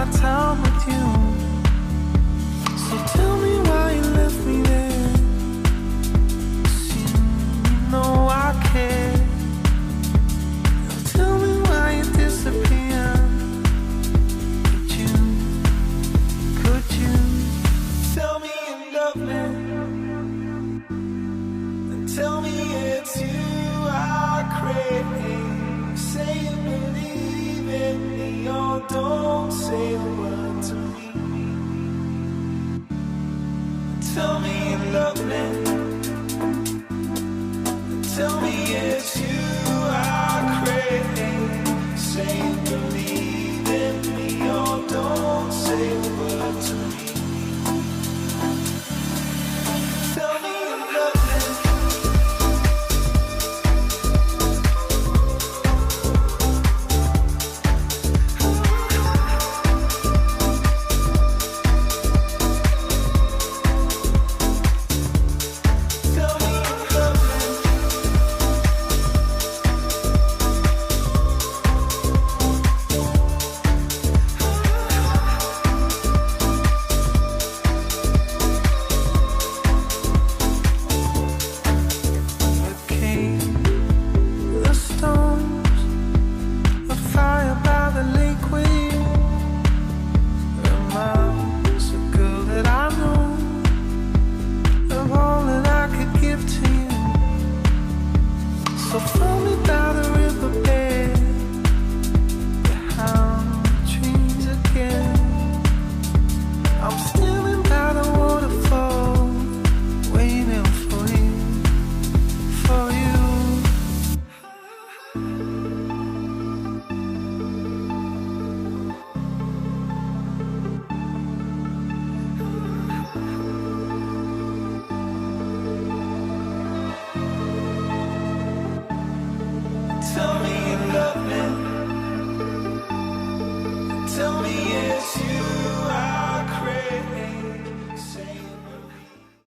my time with you. So tell me why you left me there. See, you know I care. Tell me why you disappeared. Could you tell me you love me? And tell me it's you I crave. Say you believe in me or don't say a word to me. Tell me you love me. And tell me it's you I crave. Say you believe in me or don't say a word to me.